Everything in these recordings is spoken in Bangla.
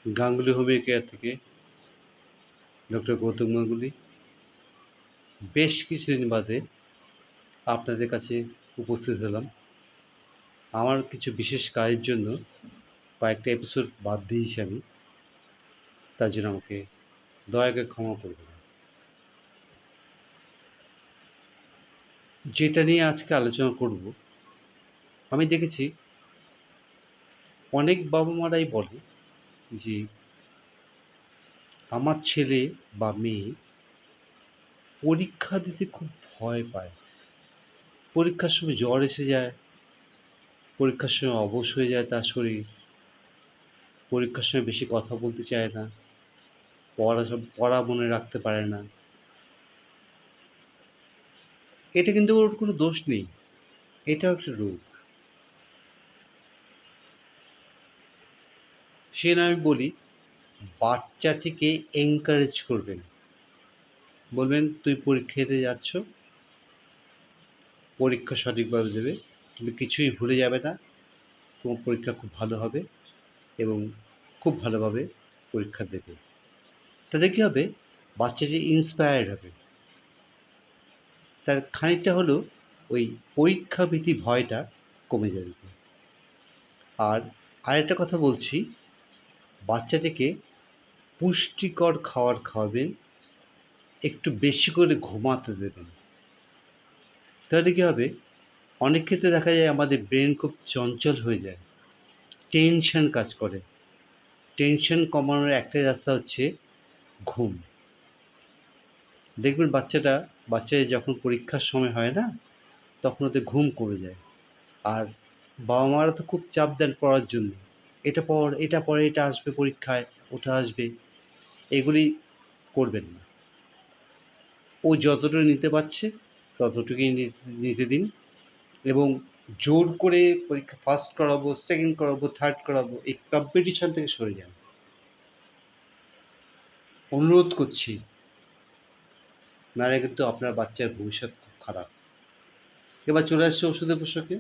গাঙ্গুলি হোমিও কেয়ার থেকে ডক্টর গৌতম গাঙ্গুলি। বেশ কিছুদিন বাদে আপনাদের কাছে উপস্থিত হলাম। আমার কিছু বিশেষ কাজের জন্য কয়েকটা এপিসোড বাদ দিয়েছি আমি, তার জন্য আমাকে দয়া করে ক্ষমা করবেন। যেটা নিয়ে আজকে আলোচনা করব, আমি দেখেছি অনেক বাবা মারাই বলে যে আমার ছেলে বা মেয়ে পরীক্ষা দিতে খুব ভয় পায়, পরীক্ষার সময় জ্বর এসে যায়, পরীক্ষার সময় অবশ হয়ে যায় তার শরীর, পরীক্ষার সময় বেশি কথা বলতে চায় না, পড়া মনে রাখতে পারে না। এটা কিন্তু ওর কোনো দোষ নেই, এটাও একটা রোগ। সে না, আমি বলি বাচ্চাটিকে এনকারেজ করবেন, বলবেন তুই পরীক্ষা দিতে যাচ্ছ, পরীক্ষা সঠিকভাবে দেবে, তুমি কিছুই ভুলে যাবে না, তোমার পরীক্ষা খুব ভালো হবে এবং খুব ভালোভাবে পরীক্ষা দেবে। তাতে কী হবে, বাচ্চাটি ইন্সপায়ার্ড হবে, তার খানিকটা হলেও ওই পরীক্ষা ভীতি ভয়টা কমে যাবে। আর আরেকটা কথা বলছি, বাচ্চাটিকে পুষ্টিকর খাবার খাওয়াবেন, একটু বেশি করে ঘুমাতে দেবেন। তাহলে কী হবে, অনেক ক্ষেত্রে দেখা যায় আমাদের ব্রেন খুব চঞ্চল হয়ে যায়, টেনশন কাজ করে। টেনশন কমানোর একটাই রাস্তা হচ্ছে ঘুম। দেখবেন বাচ্চাদের যখন পরীক্ষার সময় হয় না, তখন ওদের ঘুম কমে যায়। আর বাবা মারা তো খুব চাপ দেন পড়ার জন্য, এটা পড়, এটা পড়ে, এটা আসবে পরীক্ষায়, ওটা আসবে, এগুলি করবেন না। ও যতটুকু নিতে পারছে ততটুকুই নিতে দিন, এবং জোর করে পরীক্ষা ফার্স্ট করাবো, সেকেন্ড করাবো, থার্ড করাবো, এই কম্পিটিশন থেকে সরে যান। অনুরোধ করছি, নাহলে কিন্তু আপনার বাচ্চার ভবিষ্যৎ খুব খারাপ। এবার চলে আসছে ওষুধের প্রসঙ্গে।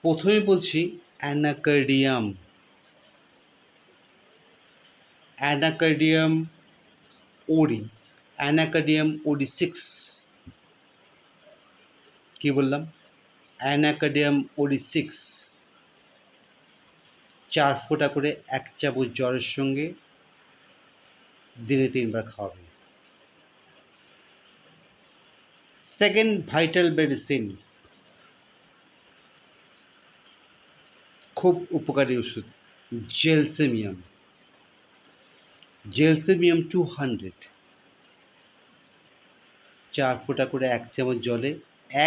প্রথমেই বলছি অ্যানাকার্ডিয়াম। অ্যানাকার্ডিয়াম ওরি, অ্যানাকার্ডিয়াম ওরি 6। কী বললাম? অ্যানাকার্ডিয়াম ওরি 6 4 ফোঁটা করে 1 চামচ জলের সঙ্গে দিনে 3 বার খাওয়াবেন। সেকেন্ড ভাইটাল মেডিসিন, খুব উপকারী ওষুধ, জেলসেমিয়াম। জেলসেমিয়াম 200 4 ফোঁটা করে 1 চামচ জলে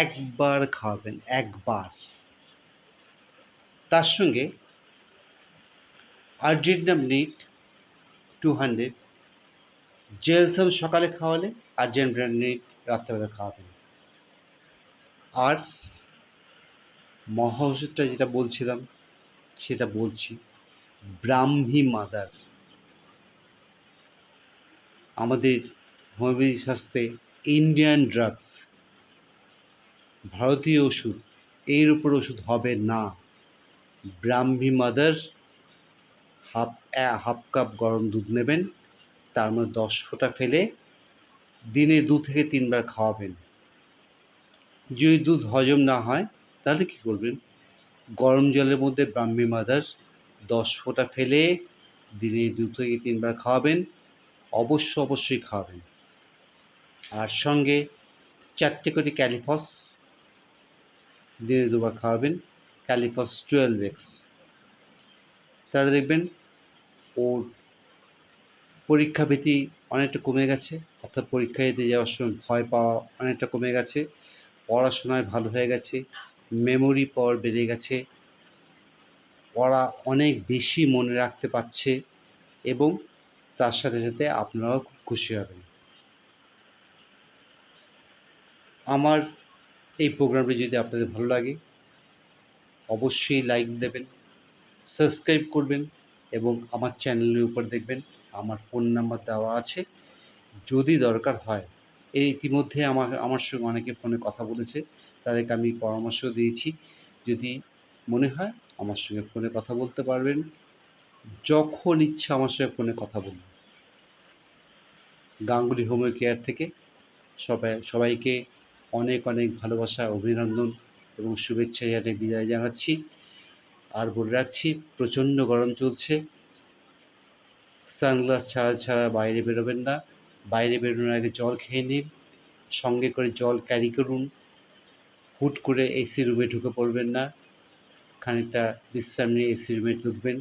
একবার খাওয়াবেন, একবার। তার সঙ্গে আর্জেন্টাম নিট 200, জেলসেম সকালে খাওয়ালে আর্জেন্টাম নিট রাত্রেবেলা খাওয়াবেন। আর মহা ওষুধটা যেটা বলছিলাম সেটা বলছি, ব্রাহ্মী মাদার। আমাদের হোমিওপ্যাথি শাস্ত্রে ইন্ডিয়ান ড্রাগস, ভারতীয় ওষুধ, এর উপর ওষুধ হবে না। ব্রাহ্মী মাদার হাফ কাপ গরম দুধ নেবেন, তার মধ্যে 10 ফোঁটা ফেলে দিনে 2 থেকে 3 বার খাওয়াবেন। যদি দুধ হজম না হয় তাহলে কী করবেন, গরম জলের মধ্যে ব্রাহ্মী মাদার 10 ফোঁটা ফেলে দিনে 2 থেকে 3 বার খাওয়াবেন, অবশ্যই খাওয়াবেন। আর সঙ্গে 4টে করে ক্যালিফস দিনে 2 বার খাওয়াবেন, ক্যালিফস 12x। তাহলে দেখবেন ওর পরীক্ষা ভীতি অনেকটা কমে গেছে, অর্থাৎ পরীক্ষা দিতে যাওয়ার সময় ভয় পাওয়া অনেকটা কমে গেছে, পড়াশোনায় ভালো হয়ে গেছে, মেমোরি পাওয়ার বেড়ে গেছে, পড়া অনেক বেশি মনে রাখতে পারছে, এবং তার সাথে সাথে আপনারাও খুব খুশি হবেন। আমার এই প্রোগ্রামটি যদি আপনাদের ভালো লাগে অবশ্যই লাইক দেবেন, সাবস্ক্রাইব করবেন এবং আমার চ্যানেলের উপর দেখবেন আমার ফোন নাম্বার দেওয়া আছে। যদি দরকার হয়, ইতিমধ্যে আমার সঙ্গে অনেকে ফোনে কথা বলেছে, তাদেরকে আমি পরামর্শ দিয়েছি। যদি মনে হয় আমার সঙ্গে ফোনে কথা বলতে পারবেন। যখন ইচ্ছা আমার সঙ্গে ফোনে কথা বলুন। গাঙ্গুলি হোমিও কেয়ার থেকে সবাইকে অনেক অনেক ভালোবাসা, অভিনন্দন এবং শুভেচ্ছা জানিয়ে বিদায় জানাচ্ছি। আর বলে রাখছি, প্রচণ্ড গরম চলছে। সানগ্লাস ছাড়া বাইরে বেরোবেন না। বাইরে বেরোনোর আগে জল খেয়ে নিন। সঙ্গে করে জল ক্যারি করুন। হুট করে এসি রুমে ঢুকে পড়বেন না। খানিকটা বিশ্রাম নিয়ে এসি রুমে ঢুকবেন।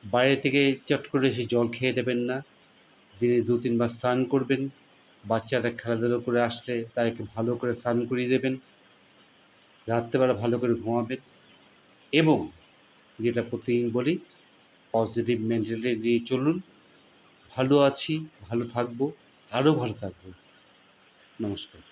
বাইরে থেকে চট করে এসে জল খেয়ে নেবেন না। দিনে ২-৩ বার স্নান করবেন। বাচ্চারা খেলাধুলো করে আসলে তাদেরকে ভালো করে স্নান করিয়ে দেবেন। রাত্রেবেলা ভালো করে ঘুমাবেন এবং যেটা প্রতিদিন বলি, পজিটিভ মেন্টালিটি নিয়ে চলুন। ভালো আছি, ভালো থাকবো, আরও ভালো থাকবো। নমস্কার।